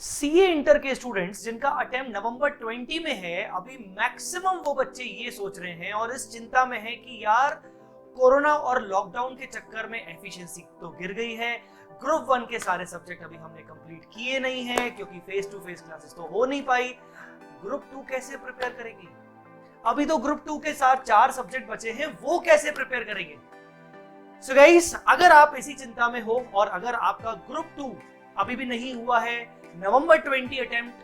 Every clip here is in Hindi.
सीए इंटर के स्टूडेंट्स जिनका अटेम्प्ट नवंबर 20 में है, अभी मैक्सिमम वो बच्चे ये सोच रहे हैं और इस चिंता में हैं कि यार कोरोना और लॉकडाउन के चक्कर में एफिशिएंसी तो गिर गई है। ग्रुप 1 के सारे सब्जेक्ट अभी हमने कंप्लीट किए नहीं हैं क्योंकि फेस टू फेस क्लासेस तो हो नहीं पाई। ग्रुप 2 कैसे प्रिपेयर करेगी? अभी तो ग्रुप 2 के साथ 4 सब्जेक्ट बचे हैं, वो कैसे प्रिपेयर करेंगे? सो गाइस, अगर आप इसी चिंता में हो और अगर आपका ग्रुप 2 अभी भी नहीं हुआ है, नवंबर 20 अटेम्प्ट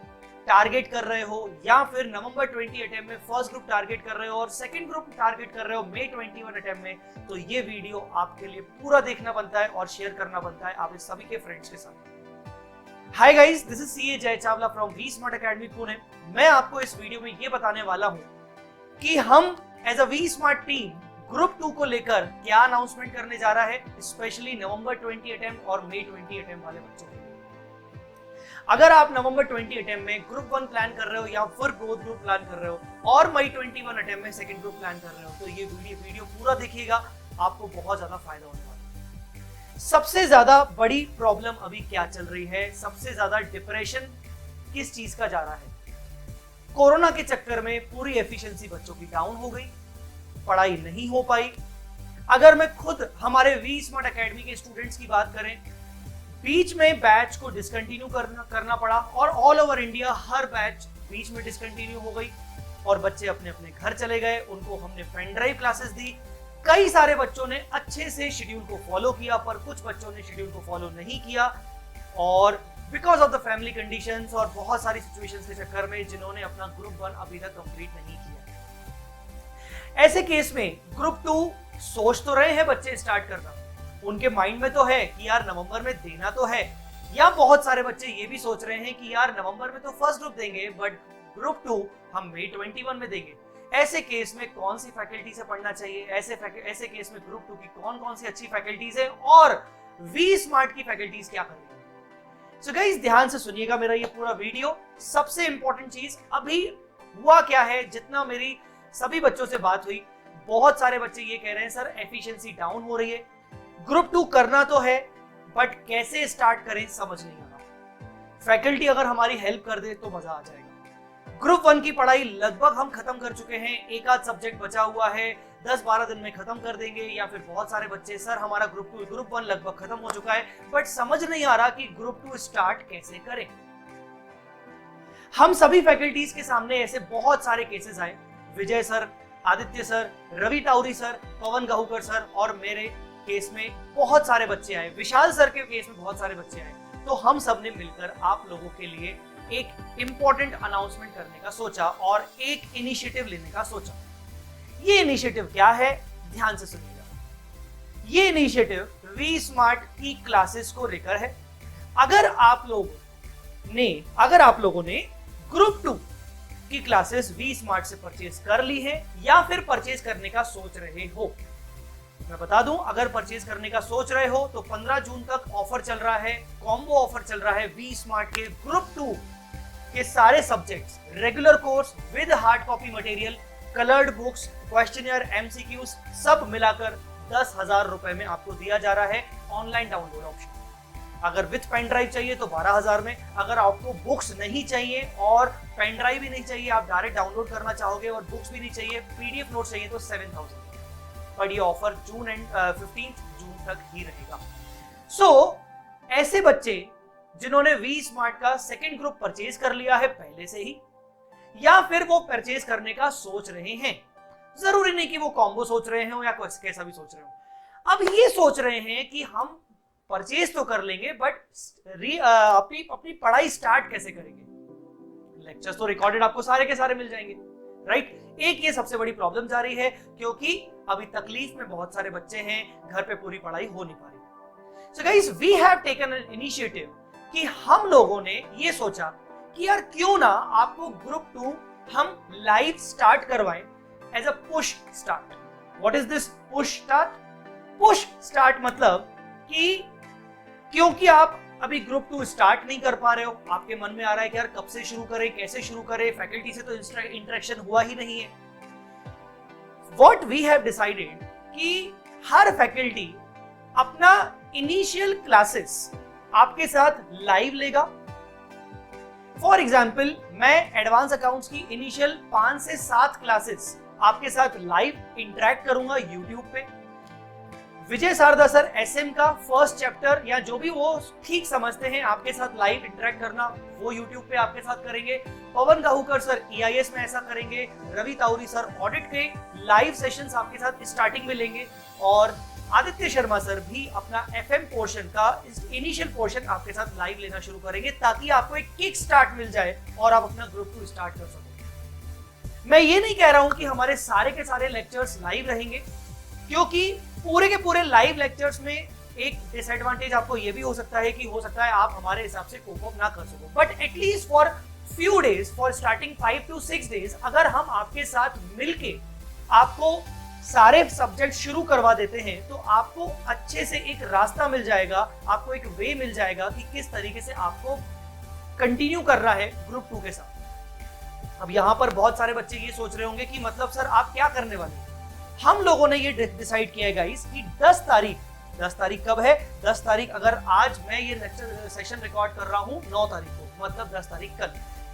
टारगेट कर रहे हो या फिर नवंबर 20 अटेम्प्ट में फर्स्ट ग्रुप टारगेट कर रहे हो और सेकंड ग्रुप टारगेट कर रहे हो मई 21 अटेम्प्ट में, तो ये वीडियो आपके लिए पूरा देखना बनता है और शेयर करना बनता है आप इस सभी के फ्रेंड्स के साथ। Hi guys, this is CA जय Chawla from V smart academy Pune. मैं आपको इस वीडियो में ये बताने वाला हूं कि हम as a we smart team group 2 को लेकर क्या अनाउंसमेंट करने जा रहा है, स्पेशली नवंबर 20 अटेम्प्ट और मई 20 अटेम्प्ट वाले बच्चों के लिए। अगर आप नवंबर 20 अटेम्प्ट में ग्रुप 1 प्लान कर रहे हो या फिर ग्रोथ ग्रुप प्लान कर रहे हो और मई 21 अटेम्प्ट में सेकंड ग्रुप प्लान कर रहे हो, तो ये वीडियो पूरा देखिएगा, आपको बहुत ज्यादा फायदा होने वाला है। सबसे ज्यादा बड़ी प्रॉब्लम अभी क्या चल रही है, सबसे ज्यादा डिप्रेशन किस चीज का जा रहा है? कोरोना के चक्कर में पूरी एफिशिएंसी बच्चों की डाउन हो गई, पढ़ाई नहीं हो पाई। अगर मैं खुद हमारे वी स्मार्ट एकेडमी के स्टूडेंट्स की बात करें, बीच में बैच को डिसकंटिन्यू करना पड़ा और ऑल ओवर इंडिया हर बैच बीच में डिसकंटिन्यू हो गई और बच्चे अपने अपने घर चले गए। उनको हमने पेन ड्राइव क्लासेस दी। कई सारे बच्चों ने अच्छे से शेड्यूल को फॉलो किया, पर कुछ बच्चों ने शेड्यूल को फॉलो नहीं किया और because of the family conditions और बहुत सारी सिचुएशंस के चक्कर में जिन्होंने अपना ग्रुप 1 अभी तक कंप्लीट नहीं किया। ऐसे केस में ग्रुप 2 सोच तो रहे हैं बच्चे स्टार्ट करना, उनके माइंड में तो है कि यार नवंबर में देना तो है, या बहुत सारे बच्चे ये भी सोच रहे हैं कि यार नवंबर में तो फर्स्ट ग्रुप देंगे बट ग्रुप 2 हम मई 21 में देंगे। ऐसे केस में कौन सी फैकल्टी से पढ़ना चाहिए? ऐसे केस में ग्रुप 2 की कौन सी अच्छी फैकल्टीज है और वी स्मार्ट की फैकल्टीज क्या कर रही है? सो गाइस, ध्यान से सुनिएगा मेरा ये पूरा वीडियो। सबसे इंपॉर्टेंट चीज, अभी हुआ क्या है, जितना मेरी सभी बच्चों से बात हुई, बहुत सारे बच्चे ये कह रहे हैं सर एफिशिएंसी डाउन हो रही है, ग्रुप 2 करना तो है बट कैसे स्टार्ट करें समझ नहीं आ रहा। फैकल्टी अगर हमारी हेल्प कर दे तो मजा आ जाएगा। ग्रुप 1 की पढ़ाई लगभग हम खत्म कर चुके हैं, एक आध सब्जेक्ट बचा हुआ है, 10-12 दिन में खत्म कर देंगे। या फिर बहुत सारे बच्चे सर हमारा ग्रुप 1 लगभग खत्म हो चुका है बट समझ नहीं आ रहा कि ग्रुप 2 स्टार्ट कैसे करें। हम सभी फैकल्टीज के सामने ऐसे बहुत सारे केसेस आए, Vijay sir, Aditya sir, Ravi Tauri sir, Pawan Gahukar sir और मेरे केस में बहुत सारे बच्चे आए, विशाल सर के केस में बहुत सारे बच्चे आए। तो हम सब ने मिलकर आप लोगों के लिए एक इंपॉर्टेंट अनाउंसमेंट करने का सोचा और एक इनिशिएटिव लेने का सोचा। ये इनिशिएटिव क्या है, ध्यान से सुनिएगा। ये इनिशिएटिव वी स्मार्ट की क्लासेस को लेकर है। अगर आप लोगों ने ग्रुप 2 की क्लासेस वी स्मार्ट से परचेज कर ली है या फिर परचेज करने का सोच रहे हो, मैं बता दूं, अगर परचेज करने का सोच रहे हो तो 15 जून तक ऑफर चल रहा है, कॉम्बो ऑफर चल रहा है। वी स्मार्ट के ग्रुप 2 के सारे subjects, regular course with hard copy material, coloured books, questionnaire, MCQs सब मिलाकर 10,000 रुपए में आपको दिया जा रहा है ऑनलाइन डाउनलोड ऑप्शन। अगर विद पेन ड्राइव चाहिए तो 12,000 में, अगर आपको बुक्स नहीं चाहिए और पेन ड्राइव भी नहीं चाहिए, आप डायरेक्ट डाउनलोड करना चाहोगे और बुक्स भी नहीं चाहिए, पीडीएफ नोट चाहिए तो 7,000। पर ये ऑफर 15 जून तक ही रहेगा। ऐसे बच्चे जिन्होंने वी स्मार्ट का सेकंड ग्रुप परचेज कर लिया है पहले से ही, या फिर वो परचेज करने का सोच रहे हैं, जरूरी नहीं कि वो कॉम्बो सोच रहे हो या कैसा भी सोच रहे हो, अब ये सोच रहे हैं कि हम परचेज तो कर लेंगे बट अपनी पढ़ाई स्टार्ट कैसे करेंगे? लेक्चर्स तो रिकॉर्डेड आपको सारे के सारे मिल जाएंगे, राइट? एक ये सबसे बड़ी प्रॉब्लम जा रही है क्योंकि अभी तकलीफ में बहुत सारे बच्चे हैं, घर पे पूरी पढ़ाई हो नहीं पा रही। So guys, we have taken an initiative कि हम लोगों ने ये सोचा कि यार क्यों ना आपको ग्रुप 2 हम लाइव स्टार्ट करवाएं as a push start. What is this push start? Push start मतलब कि क्योंकि आप अभी ग्रुप 2 स्टार्ट नहीं कर पा रहे हो, आपके मन में आ रहा है कि यार कब से शुरू करें, कैसे शुरू करें, फैकल्टी से तो इंटरेक्शन हुआ ही नहीं है। व्हाट वी हैव डिसाइडेड कि हर फैकल्टी अपना इनिशियल क्लासेस आपके साथ लाइव लेगा फॉर एग्जाम्पल मैं एडवांस अकाउंट्स की इनिशियल 5 से 7 क्लासेस आपके साथ लाइव इंटरेक्ट करूंगा यूट्यूब पे। विजय शारदा सर एसएम का फर्स्ट चैप्टर या जो भी वो ठीक समझते हैं आपके साथ लाइव इंटरेक्ट करना, वो यूट्यूब पे आपके साथ करेंगे। पवन गाहूकर सर ईआईएस में ऐसा करेंगे। रवि ताऊरी सर ऑडिट के लाइव सेशंस आपके साथ स्टार्टिंग में लेंगे। और आदित्य शर्मा सर भी अपना एफएम पोर्शन का इनिशियल पोर्शन आपके साथ लाइव लेना शुरू करेंगे, ताकि आपको एक किक स्टार्ट मिल जाए और आप अपना ग्रुप 2 स्टार्ट कर सको। मैं ये नहीं कह रहा हूं कि हमारे सारे के सारे लेक्चर्स लाइव रहेंगे, क्योंकि पूरे के पूरे लाइव लेक्चर्स में एक डिसएडवांटेज आपको ये भी हो सकता है कि हो सकता है आप हमारे हिसाब से कोप अप ना कर सको, but at least for few days, for starting 5 to 6 days, अगर हम आपके साथ मिलके आपको सारे सब्जेक्ट शुरू करवा देते हैं तो आपको अच्छे से एक रास्ता मिल जाएगा, आपको एक वे मिल जाएगा कि किस तरीके से आपको कंटिन्यू करना है ग्रुप 2 के साथ। अब यहाँ पर बहुत सारे बच्चे ये सोच रहे होंगे कि मतलब सर आप क्या करने वाले हैं। हम लोगों ने ये डिसाइड किया है गाइस कि 10 तारीख कब है? 10 तारीख, अगर आज मैं ये लेक्चर सेशन रिकॉर्ड कर रहा हूँ 9 तारीख को, मतलब 10 तारीख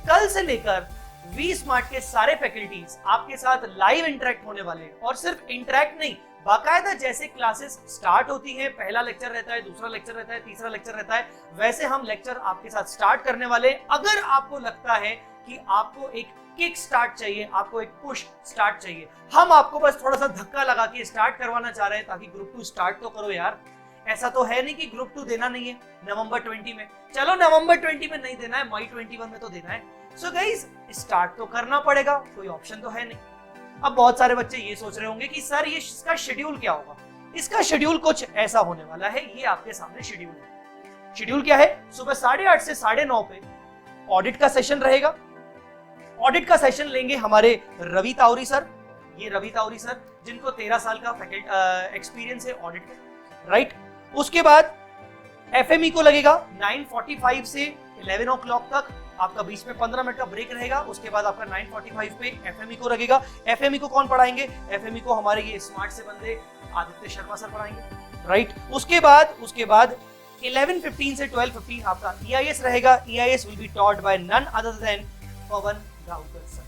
कल से लेकर वी स्मार्ट के सारे फैकल्टीज आपके साथ लाइव इंटरेक्ट होने वाले हैं। और सिर्फ इंटरेक्ट नहीं, बाकायदा जैसे क्लासेस स्टार्ट होती हैं, पहला लेक्चर रहता है, दूसरा लेक्चर रहता है, तीसरा लेक्चर रहता है, वैसे हम लेक्चर आपके साथ स्टार्ट करने वाले हैं। अगर आपको लगता है कि आपको एक किक स्टार्ट चाहिए, आपको एक पुश स्टार्ट चाहिए, हम आपको बस थोड़ा सा धक्का लगा के स्टार्ट करवाना चाह रहे हैं, ताकि ग्रुप 2 स्टार्ट तो करो यार। ऐसा तो है नहीं कि ग्रुप 2 देना नहीं है नवंबर 20 में। चलो नवंबर 20 में नहीं देना है, मई 21 में तो देना है। सो गाइस स्टार्ट तो करना पड़ेगा, कोई ऑप्शन तो है नहीं। अब बहुत सारे बच्चे ये सोच रहे होंगे कि सर ये इसका शेड्यूल क्या होगा। इसका शेड्यूल कुछ ऐसा होने वाला है, ये आपके सामने शेड्यूल है। शेड्यूल क्या है? सुबह 8:30 से 9:30 पे ऑडिट का सेशन रहेगा। ऑडिट का सेशन लेंगे हमारे रवि ताऊरी सर। ये रवि ताऊरी सर जिनको 13 साल का एक्सपीरियंस है ऑडिट में, राइट। उसके बाद एफएमई को लगेगा 9:45 से 11 o'clock तक, आपका बीच में 15 मिनट का ब्रेक रहेगा। उसके बाद आपका 9:45 पे एफएमई को लगेगा। एफएमई को कौन पढ़ाएंगे? एफएमई को हमारे ये स्मार्ट से बंदे आदित्य शर्मा सर पढ़ाएंगे, राइट। उसके बाद 11:15 से 12:15 आपका ईआईएस रहेगा। EIS will be taught by none other than Pawan Gahukar sir,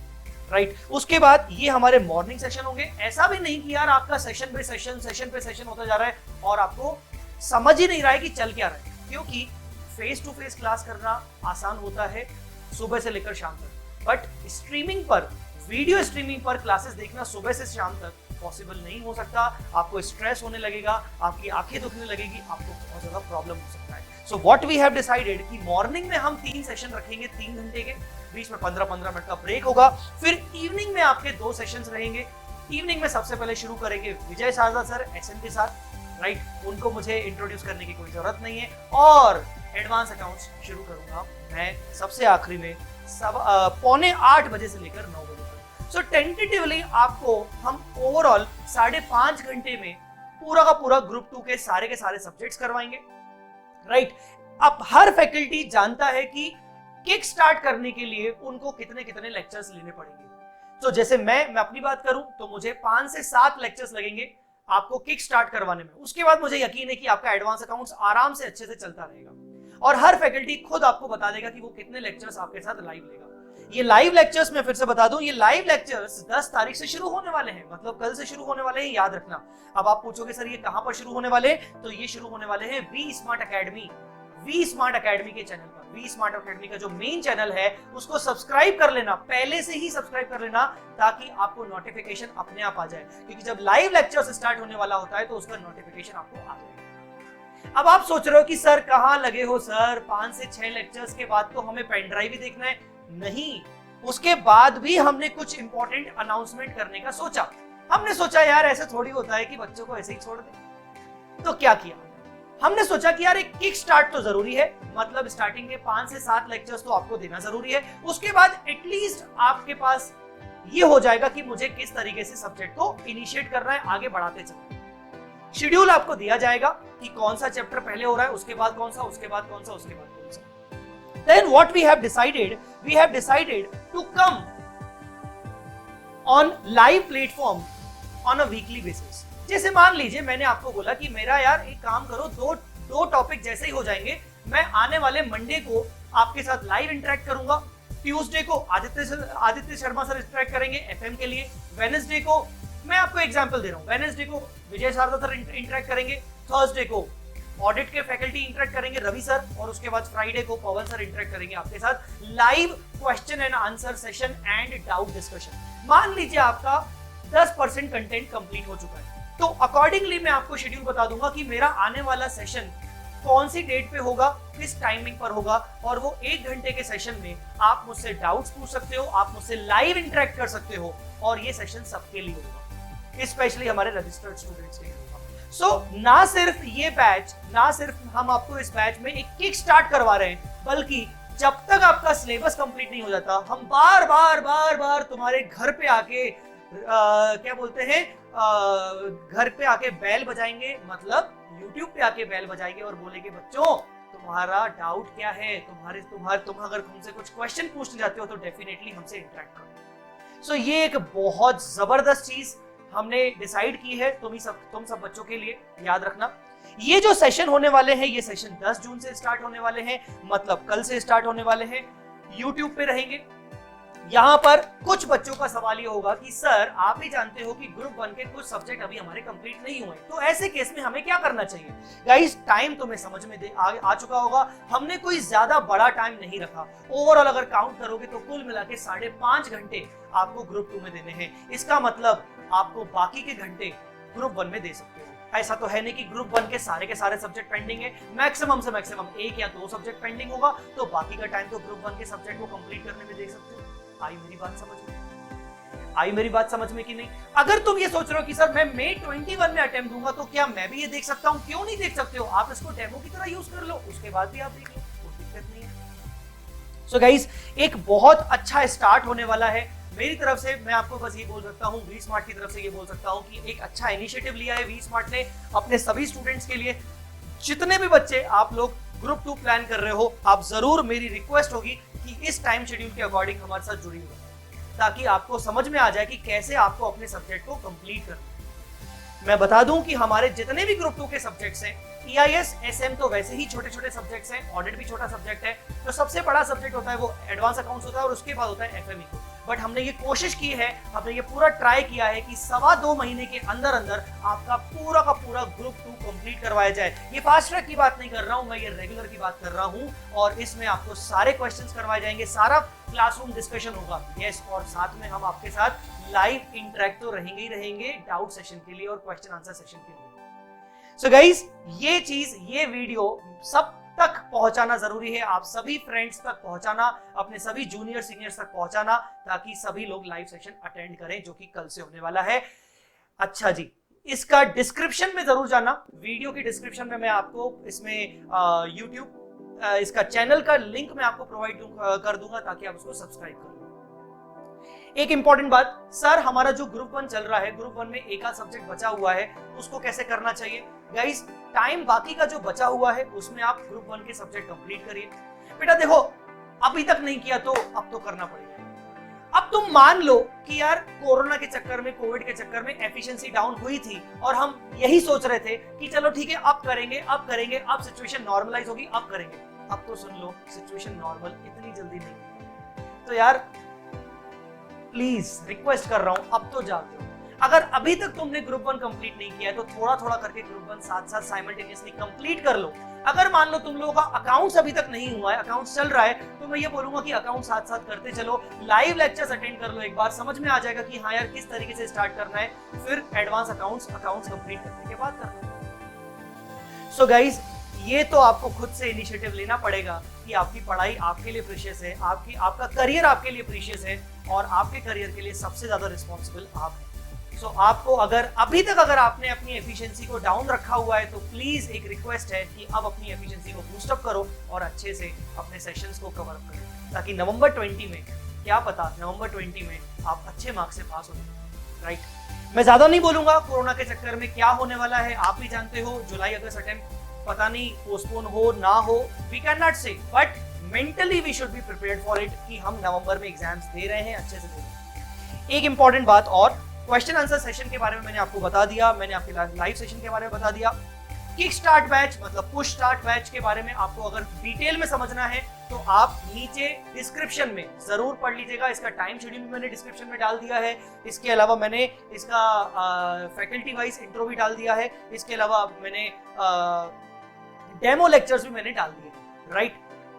right. उसके बाद ये हमारे मॉर्निंग सेशन होंगे। ऐसा भी नहीं कि यार आपका सेशन पे सेशन होता जा रहा है और आपको समझ ही नहीं रहा है कि चल क्या रहा है, क्योंकि फेस टू फेस क्लास करना आसान होता है सुबह से लेकर शाम तक, बट स्ट्रीमिंग पर, वीडियो स्ट्रीमिंग पर क्लासेस देखना सुबह से शाम तक पॉसिबल नहीं हो सकता। आपको स्ट्रेस होने लगेगा, आपकी आंखें दुखने लगेगी, आपको बहुत ज्यादा प्रॉब्लम हो सकता है। So what we have decided कि मॉर्निंग में हम 3 सेशन रखेंगे, 3 घंटे के, बीच में 15-15 मिनट का ब्रेक होगा। फिर इवनिंग में आपके 2 सेशंस रहेंगे। इवनिंग में सबसे पहले शुरू करेंगे विजय शारदा सर एसएम के साथ, राइट। उनको मुझे इंट्रोड्यूस करने की कोई जरूरत नहीं है। और एडवांस अकाउंट्स शुरू करूंगा मैं सबसे आखिरी में 7:45 बजे से लेकर 9 बजे तक। सो टेंटेटिवली आपको हम ओवरऑल 5.5 घंटे में पूरा का पूरा ग्रुप 2 के सारे सब्जेक्ट्स करवाएंगे, राइट। अब हर फैकल्टी जानता है कि किक स्टार्ट करने के लिए उनको कितने लेक्चर्स लेने पड़ेंगे। तो जैसे मैं अपनी बात करूं तो मुझे 5 से 7 लेक्चर्स लगेंगे आपको किक स्टार्ट करवाने में। उसके बाद मुझे यकीन है कि आपका एडवांस अकाउंट्स आराम से अच्छे से चलता रहेगा, और हर फैकल्टी खुद आपको बता देगा कि वो कितने लेक्चर्स आपके साथ लाइव लेगा। ये लाइव लेक्चर्स मैं फिर से बता दूं, ये लाइव लेक्चर्स 10 तारीख से शुरू होने वाले हैं, मतलब कल से शुरू होने वाले हैं, याद रखना। अब आप पूछोगे सर ये कहां पर शुरू होने वाले हैं, तो ये शुरू होने वाले हैं वी स्मार्ट अकेडमी के चैनल पर। वी स्मार्ट अकेडमी का जो मेन चैनल है उसको सब्सक्राइब कर लेना, पहले से ही सब्सक्राइब कर लेना, ताकि आपको नोटिफिकेशन अपने आप आ जाए, क्योंकि जब लाइव लेक्चर स्टार्ट होने वाला होता है तो उसका नोटिफिकेशन आपको आ जाएगा। अब आप सोच रहे हो कि सर कहां लगे हो सर, 5 से 6 लेक्चर्स के बाद तो हमें पेन ड्राइव भी देखना है। नहीं, उसके बाद भी हमने कुछ इंपॉर्टेंट अनाउंसमेंट करने का सोचा। हमने सोचा यार ऐसे थोड़ी होता है कि बच्चों को ऐसे ही छोड़ दे। तो क्या किया हमने? सोचा कि यार एक किक स्टार्ट तो जरूरी है, मतलब स्टार्टिंग के 5 से 7 लेक्चर्स तो आपको देना जरूरी है। उसके बाद एटलीस्ट आपके पास ये हो जाएगा कि मुझे किस तरीके से सब्जेक्ट को इनिशिएट करना है, आगे बढ़ाते चलना। शेड्यूल आपको दिया जाएगा कि कौन सा चैप्टर पहले हो रहा है, उसके बाद कौन सा, उसके बाद कौन सा, उसके बाद कौन सा। Then what we have decided to come on live platform on a weekly basis। जैसे मान लीजिए मैंने आपको बोला कि मेरा यार एक काम करो, दो टॉपिक जैसे ही हो जाएंगे, मैं आने वाले मंडे को आपके साथ लाइव इंटरेक्ट करूंगा। ट्यूसडे को आदित्य शर्मा सर इंटरेक्ट करेंगे एफएम के लिए। वेडनेसडे को मैं आपको एग्जांपल दे रहा हूँ, वेडनेसडे को विजय शारदा सर इंटरेक्ट करेंगे। थर्सडे को ऑडिट के फैकल्टी इंटरेक्ट करेंगे रवि सर, और उसके बाद फ्राइडे को पवन सर इंटरेक्ट करेंगे आपके साथ live question and answer session and doubt discussion. मान लीजिए आपका 10% कंटेंट कंप्लीट हो चुका है, तो अकॉर्डिंगली मैं आपको शेड्यूल बता दूंगा कि मेरा आने वाला सेशन कौन सी डेट पे होगा, किस टाइमिंग पर होगा, और वो 1 घंटे के सेशन में आप मुझसे डाउट्स पूछ सकते हो, आप मुझसे लाइव इंटरेक्ट कर सकते हो, और ये सेशन सबके लिए होगा, स्पेशली हमारे रजिस्टर्ड स्टूडेंट्स के लिए। सो ना सिर्फ ये बैच, ना सिर्फ हम आपको इस बैच में एक किक स्टार्ट करवा रहे हैं, बल्कि जब तक आपका सिलेबस कंप्लीट नहीं हो जाता, हम बार बार तुम्हारे घर पे आके क्या बोलते हैं, घर पे आके बेल बजाएंगे, मतलब YouTube पे आके बेल बजाएंगे और बोलेंगे बच्चों तुम्हारा डाउट क्या है, तुम अगर हमसे कुछ क्वेश्चन पूछने जाते हो तो डेफिनेटली हमसे इंटरेक्ट करो। सो ये एक बहुत जबरदस्त चीज हमने डिसाइड की है तुम सब बच्चों के लिए। याद रखना, ये जो सेशन होने वाले हैं, ये सेशन 10 जून से स्टार्ट होने वाले हैं, मतलब कल से स्टार्ट होने वाले हैं। YouTube पे रहेंगे। यहाँ पर कुछ बच्चों का सवाल ये होगा कि सर आप ही जानते हो कि ग्रुप 1 के कुछ सब्जेक्ट अभी हमारे कंप्लीट नहीं हुए, तो ऐसे केस में हमें क्या करना चाहिए। गाइस, टाइम तुम्हें समझ में आ चुका होगा, हमने कोई ज्यादा बड़ा टाइम नहीं रखा। ओवरऑल अगर काउंट करोगे तो कुल मिला के 5.5 घंटे आपको ग्रुप 2 में देने हैं। इसका मतलब आपको बाकी के घंटे ग्रुप 1 में दे सकते हो। ऐसा तो है नहीं कि ग्रुप 1 के सारे सब्जेक्ट पेंडिंग है, मैक्सिमम से मैक्सिमम 1 या 2 सब्जेक्ट पेंडिंग होगा, तो बाकी का टाइम तो ग्रुप 1 के सब्जेक्ट को कंप्लीट करने में दे सकते हो। आई मेरी बात समझ में कि नहीं? अगर तुम ये सोच रहे हो कि सर मैं May 21 में अटेम्प्ट दूंगा, तो क्या मैं भी ये देख सकता हूं? क्यों नहीं देख सकते हो? आप इसको डेमो की तरह यूज कर लो, उसके बाद भी आप देख लो, कोई दिक्कत नहीं है। सो गाइस, एक बहुत अच्छा स्टार्ट होने वाला है। मेरी तरफ से मैं आपको बस ये बोल सकता हूँ, वी स्मार्ट की तरफ से ये बोल सकता हूँ कि एक अच्छा इनिशिएटिव लिया है वी स्मार्ट ने अपने सभी स्टूडेंट्स के लिए। जितने भी बच्चे आप लोग ग्रुप 2 प्लान कर रहे हो, आप जरूर, मेरी रिक्वेस्ट होगी कि इस टाइम शेड्यूल के अकॉर्डिंग हमारे साथ जुड़ी हो, ताकि आपको समझ में आ जाए कि कैसे आपको अपने सब्जेक्ट को कंप्लीट करना। मैं बता दूं कि हमारे जितने भी ग्रुप 2 के सब्जेक्ट्स हैं, EIS, SM तो वैसे ही छोटे छोटे सब्जेक्ट्स हैं, ऑडिट भी छोटा सब्जेक्ट है, जो सबसे बड़ा सब्जेक्ट होता है वो एडवांस अकाउंट्स होता है, और उसके बाद होता है FME। बट हमने ये कोशिश की है, हमने ये पूरा ट्राई किया है कि 2.25 महीने के अंदर अंदर आपका पूरा का पूरा ग्रुप 2 कंप्लीट करवाया जाए। ये फास्ट ट्रैक की बात नहीं कर रहा हूं मैं, ये रेगुलर की बात कर रहा हूं, और इसमें आपको सारे क्वेश्चंस करवाए जाएंगे, सारा क्लासरूम डिस्कशन होगा। यस, और साथ में हम आपके साथ लाइव इंटरेक्ट तो रहेंगे ही रहेंगे डाउट सेशन के लिए और क्वेश्चन आंसर सेशन के लिए। सो गाइस, ये चीज, ये वीडियो सब तक पहुंचाना जरूरी है, आप सभी फ्रेंड्स तक पहुंचाना, अपने सभी जूनियर सीनियर्स तक पहुंचाना, ताकि सभी लोग लाइव सेशन अटेंड करें, जो कि कल से होने वाला है। अच्छा जी, इसका डिस्क्रिप्शन में जरूर जाना, वीडियो की डिस्क्रिप्शन में मैं आपको इसमें YouTube इसका चैनल का लिंक मैं आपको प्रोवाइड कर दूंगा, ताकि आप उसको सब्सक्राइब कर लो। एक इंपॉर्टेंट बात, सर हमारा जो ग्रुप 1 चल रहा है, ग्रुप 1 में एक आध सब्जेक्ट बचा हुआ है, उसको कैसे करना चाहिए? गाइस, टाइम बाकी का जो बचा हुआ है उसमें आप ग्रुप 1 के सब्जेक्ट कंप्लीट करिए। बेटा देखो, अभी तक नहीं किया तो अब तो करना पड़ेगा। अब तुम मान लो कि यार कोरोना के चक्कर में, कोविड के चक्कर में एफिशिएंसी डाउन हुई थी, और हम यही सोच रहे थे कि चलो ठीक है अब करेंगे, अब सिचुएशन नॉर्मलाइज होगी, अब करेंगे। अब तो सुन लो, सिचुएशन नॉर्मल इतनी जल्दी नहीं। तो यार प्लीज रिक्वेस्ट कर रहा हूं, अब तो जाते हो। अगर अभी तक तुमने ग्रुप 1 कंप्लीट नहीं किया है, तो थोड़ा थोड़ा करके ग्रुप 1 साथ साथ साइमल्टेनियसली कंप्लीट कर लो। अगर मान लो तुम लोगों का अकाउंट्स अभी तक नहीं हुआ है, अकाउंट्स चल रहा है, तो मैं ये बोलूंगा कि अकाउंट साथ साथ करते चलो, लाइव लेक्चर्स अटेंड कर लो, एक बार समझ में आ जाएगा कि हाँ यार किस तरीके से स्टार्ट करना है, फिर एडवांस अकाउंट्स कंप्लीट करने के बाद करना। सो गाइस, ये तो आपको खुद से इनिशिएटिव लेना पड़ेगा कि आपकी पढ़ाई आपके लिए प्रीशियस है, आपका करियर आपके लिए प्रीशियस है, और आपके करियर के लिए सबसे ज्यादा रिस्पॉन्सिबल आप हैं। सो आपको अभी तक अगर आपने अपनी एफिशिएंसी को डाउन रखा हुआ है, तो प्लीज एक रिक्वेस्ट है कि अब अपनी एफिशिएंसी को बूस्ट अप करो और अच्छे से अपने सेशंस को कवर अप करो, ताकि नवंबर 20 में, क्या पता नवंबर 20 में आप अच्छे मार्क्स से पास हो जाए। राइट, मैं ज्यादा नहीं बोलूंगा, कोरोना के चक्कर में क्या होने वाला है आप भी जानते हो। जुलाई अगस्त अटेम्प्ट पता नहीं पोस्टपोन हो ना हो, we can not say, but mentally we should be prepared for it कि हम नवंबर में एग्जाम्स दे रहे हैं, अच्छे से दे रहे हैं। एक इंपॉर्टेंट बात और, क्वेश्चन आंसर सेशन के बारे में मैंने आपको बता दिया, मैंने आपके लाइव सेशन के बारे में बता दिया। किक स्टार्ट बैच मतलब पुश स्टार्ट बैच के बारे में आपको अगर डिटेल में समझना है तो आप नीचे डिस्क्रिप्शन में जरूर पढ़ लीजिएगा। इसका टाइम शेड्यूल भी मैंने डिस्क्रिप्शन में डाल दिया है। इसके अलावा मैंने इसका फैकल्टी वाइज इंट्रो भी डाल दिया है। इसके अलावा मैंने डेमो लेक्चर्स भी मैंने डाल दिए, राइट।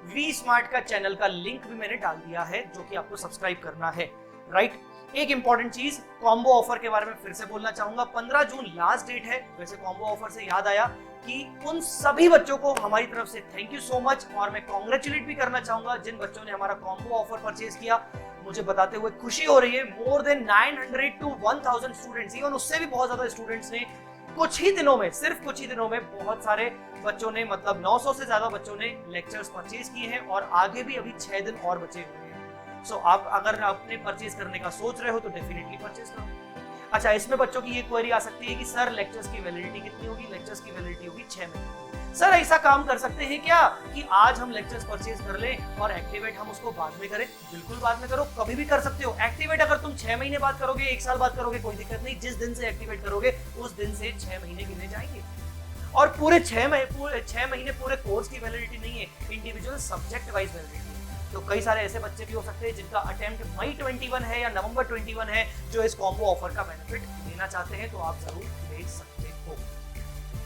वी स्मार्ट का चैनल का लिंक भी मैंने डाल दिया है, जो कि आपको सब्सक्राइब करना है, राइट। एक इंपॉर्टेंट चीज, कॉम्बो ऑफर के बारे में फिर से बोलना चाहूंगा। 15 जून लास्ट डेट है। वैसे कॉम्बो ऑफर से याद आया कि उन सभी बच्चों को हमारी तरफ से थैंक यू सो मच, और मैं कॉन्ग्रेचुलेट भी करना चाहूंगा जिन बच्चों ने हमारा कॉम्बो ऑफर परचेज किया। मुझे बताते हुए खुशी हो रही है, more than 900 to 1000 students, even उससे भी बहुत ज्यादा स्टूडेंट्स ने कुछ ही दिनों में, सिर्फ कुछ ही दिनों में बहुत सारे बच्चों ने, मतलब 900 से ज्यादा बच्चों ने लेक्चर्स परचेज किए हैं, और आगे भी अभी 6 दिन और बचे हुए हैं। सो आप अगर आपने परचेज करने का सोच रहे हो तो डेफिनेटली परचेज करो। अच्छा, इसमें बच्चों की ये क्वेरी आ सकती है कि सर लेक्चर्स की वैलिडिटी कितनी होगी? लेक्चर्स की वैलिडिटी होगी 6 महीने। सर ऐसा काम कर सकते हैं क्या कि आज हम लेक्चर्स परचेज कर लें और एक्टिवेट हम उसको बाद में करें? बिल्कुल बाद में करो, कभी भी कर सकते हो। एक्टिवेट अगर तुम 6 महीने बाद करोगे, 1 साल बाद करोगे, कोई दिक्कत नहीं। जिस दिन से एक्टिवेट करोगे उस दिन से 6 महीने गिने जाएंगे। और पूरे 6 महीने पूरे कोर्स की वैलिडिटी नहीं है, इंडिविजुअल सब्जेक्ट वाइज वैलिडिटी है। तो कई सारे ऐसे बच्चे भी हो सकते हैं जिनका अटेम्प्ट मई 21 है या नवंबर 21 है, जो इस कॉम्बो ऑफर का बेनिफिट लेना चाहते हैं, तो आप जरूर ले सकते हो।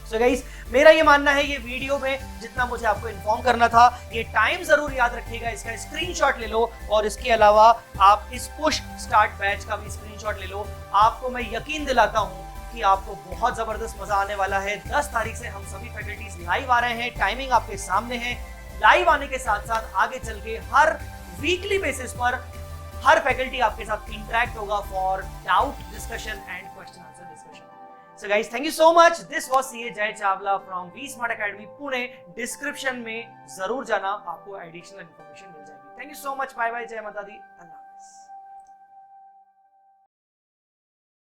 सो गाइस, मेरा ये मानना है, ये वीडियो में जितना मुझे आपको इन्फॉर्म करना था, ये टाइम जरूर याद रखिएगा, इसका स्क्रीनशॉट ले लो, और इसके अलावा आप इस पुश स्टार्ट बैच का भी स्क्रीनशॉट ले लो। आपको मैं यकीन दिलाता हूँ कि आपको बहुत जबरदस्त मजा आने वाला है। 10 तारीख से हम सभी फैकल्टीज लाइव आ रहे हैं, टाइमिंग आपके सामने है। लाइव आने के साथ साथ आगे चल के हर वीकली बेसिस पर हर फैकल्टी आपके साथ इंटरेक्ट होगा for doubt discussion and question answer discussion. So guys, thank you so much. This was CA जय Chawla from V smart academy Pune. Description में जरूर जाना, आपको एडिशनल इंफॉर्मेशन मिल जाएगी। Thank you so much. Bye bye, जय माता दी, अल्लाह।